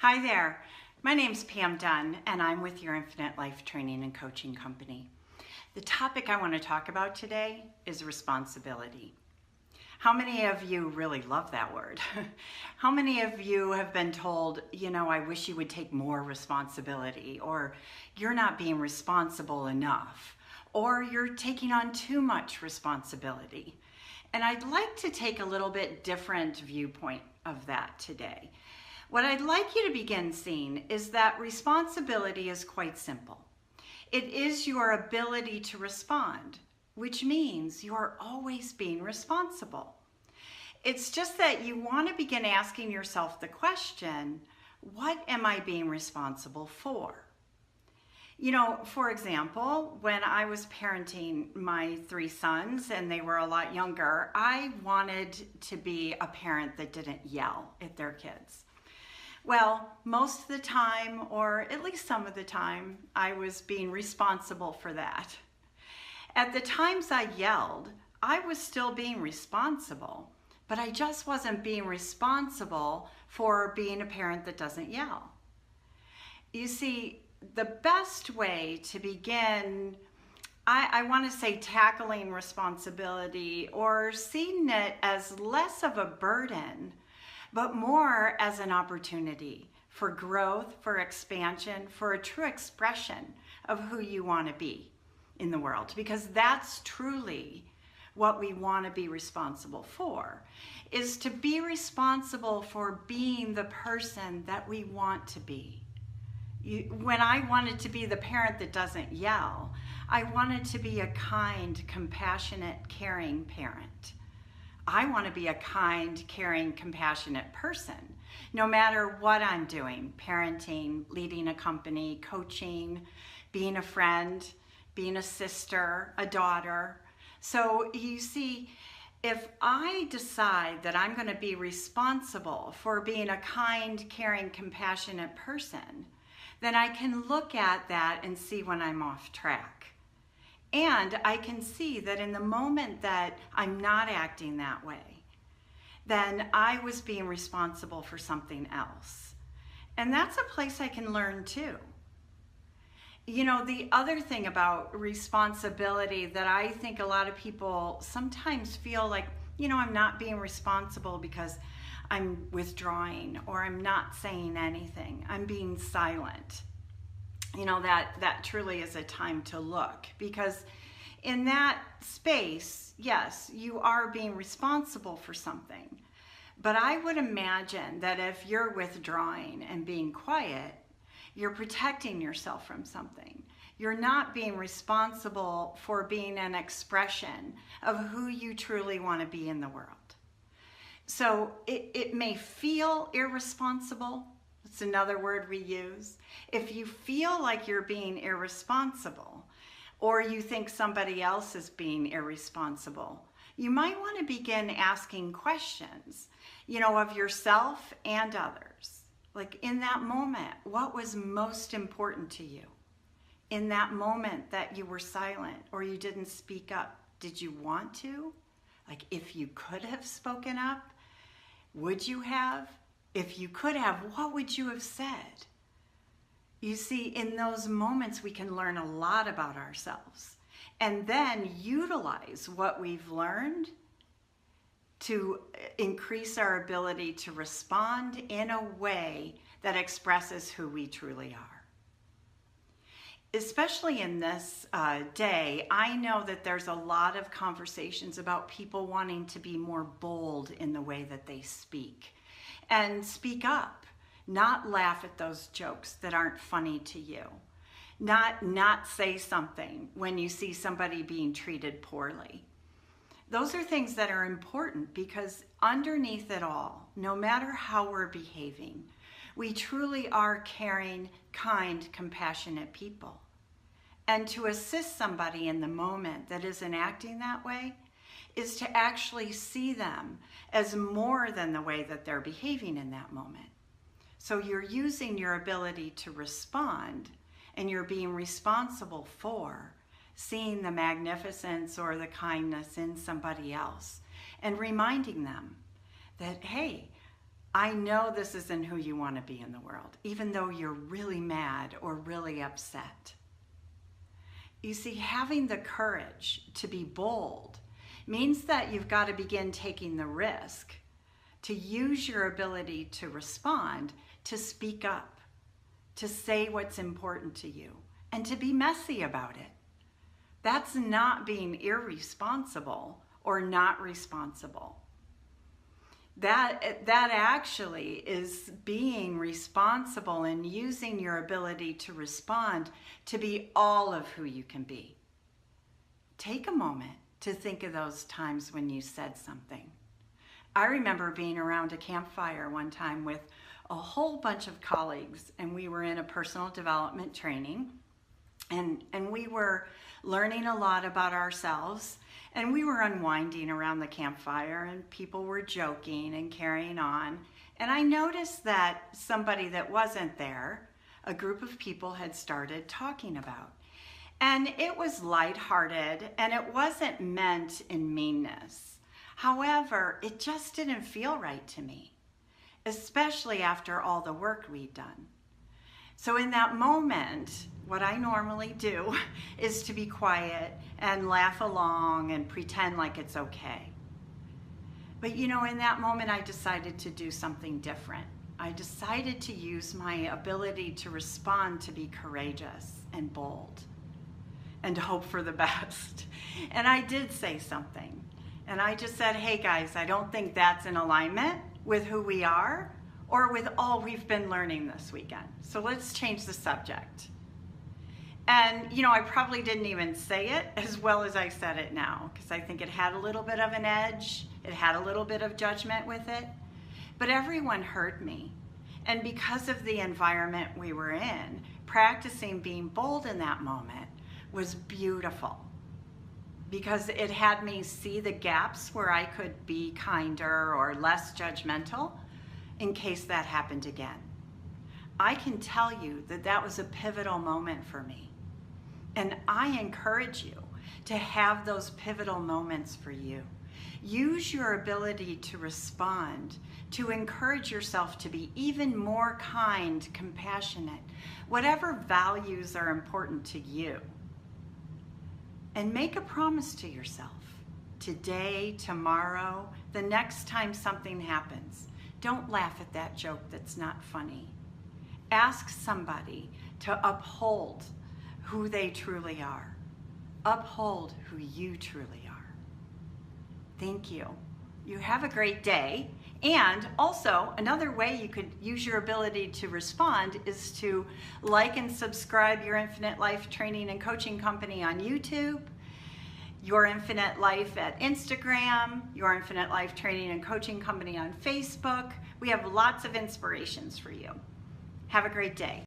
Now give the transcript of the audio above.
Hi there. My name's Pam Dunn, and I'm with your Infinite Life Training and Coaching Company. The topic I want to talk about today is responsibility. How many of you really love that word? How many of you have been told, I wish you would take more responsibility, or you're not being responsible enough, or you're taking on too much responsibility? And I'd like to take a little bit different viewpoint of that today. What I'd like you to begin seeing is that responsibility is quite simple. It is your ability to respond, which means you are always being responsible. It's just that you want to begin asking yourself the question, what am I being responsible for? For example, when I was parenting my 3 sons and they were a lot younger, I wanted to be a parent that didn't yell at their kids. Well, most of the time, or at least some of the time, I was being responsible for that. At the times I yelled, I was still being responsible, but I just wasn't being responsible for being a parent that doesn't yell. You see, the best way to begin, I want to say tackling responsibility or seeing it as less of a burden, but more as an opportunity for growth, for expansion, for a true expression of who you want to be in the world. Because that's truly what we want to be responsible for, is to be responsible for being the person that we want to be. When I wanted to be the parent that doesn't yell, I wanted to be a kind, compassionate, caring parent. I want to be a kind, caring, compassionate person, no matter what I'm doing, parenting, leading a company, coaching, being a friend, being a sister, a daughter. So you see, if I decide that I'm going to be responsible for being a kind, caring, compassionate person, then I can look at that and see when I'm off track. And I can see that in the moment that I'm not acting that way, then I was being responsible for something else. And that's a place I can learn too. The other thing about responsibility that I think a lot of people sometimes feel like, I'm not being responsible because I'm withdrawing or I'm not saying anything. I'm being silent. That truly is a time to look, because in that space, yes, you are being responsible for something. But I would imagine that if you're withdrawing and being quiet, you're protecting yourself from something. You're not being responsible for being an expression of who you truly want to be in the world. So it may feel irresponsible. It's another word we use. If you feel like you're being irresponsible, or you think somebody else is being irresponsible, you might want to begin asking questions, of yourself and others. Like in that moment, what was most important to you? In that moment that you were silent or you didn't speak up, did you want to? Like if you could have spoken up, would you have? If you could have, what would you have said? You see, in those moments, we can learn a lot about ourselves and then utilize what we've learned to increase our ability to respond in a way that expresses who we truly are. Especially in this day, I know that there's a lot of conversations about people wanting to be more bold in the way that they speak. And speak up, not laugh at those jokes that aren't funny to you, not say something when you see somebody being treated poorly. Those are things that are important, because underneath it all, no matter how we're behaving, we truly are caring, kind, compassionate people. And to assist somebody in the moment that isn't acting that way is to actually see them as more than the way that they're behaving in that moment. So you're using your ability to respond, and you're being responsible for seeing the magnificence or the kindness in somebody else and reminding them that, hey, I know this isn't who you want to be in the world, even though you're really mad or really upset. You see, having the courage to be bold means that you've got to begin taking the risk to use your ability to respond, to speak up, to say what's important to you, and to be messy about it. That's not being irresponsible or not responsible. That actually is being responsible and using your ability to respond to be all of who you can be. Take a moment to think of those times when you said something. I remember being around a campfire one time with a whole bunch of colleagues, and we were in a personal development training, and we were learning a lot about ourselves, and we were unwinding around the campfire, and people were joking and carrying on. And I noticed that somebody that wasn't there, a group of people had started talking about. And it was lighthearted, and it wasn't meant in meanness. However, it just didn't feel right to me, especially after all the work we'd done. So in that moment, what I normally do is to be quiet and laugh along and pretend like it's okay. But you know, in that moment, I decided to do something different. I decided to use my ability to respond to be courageous and bold and to hope for the best. And I did say something. And I just said, hey guys, I don't think that's in alignment with who we are or with all we've been learning this weekend. So let's change the subject. And you know, I probably didn't even say it as well as I said it now, because I think it had a little bit of an edge. It had a little bit of judgment with it. But everyone heard me. And because of the environment we were in, practicing being bold in that moment was beautiful, because it had me see the gaps where I could be kinder or less judgmental in case that happened again. I can tell you that that was a pivotal moment for me. And I encourage you to have those pivotal moments for you. Use your ability to respond, to encourage yourself to be even more kind, compassionate, whatever values are important to you. And make a promise to yourself. Today, tomorrow, the next time something happens, don't laugh at that joke that's not funny. Ask somebody to uphold who they truly are. Uphold who you truly are. Thank you. You have a great day. And also, another way you could use your ability to respond is to like and subscribe Your Infinite Life Training and Coaching Company on YouTube, Your Infinite Life at Instagram, Your Infinite Life Training and Coaching Company on Facebook. We have lots of inspirations for you. Have a great day.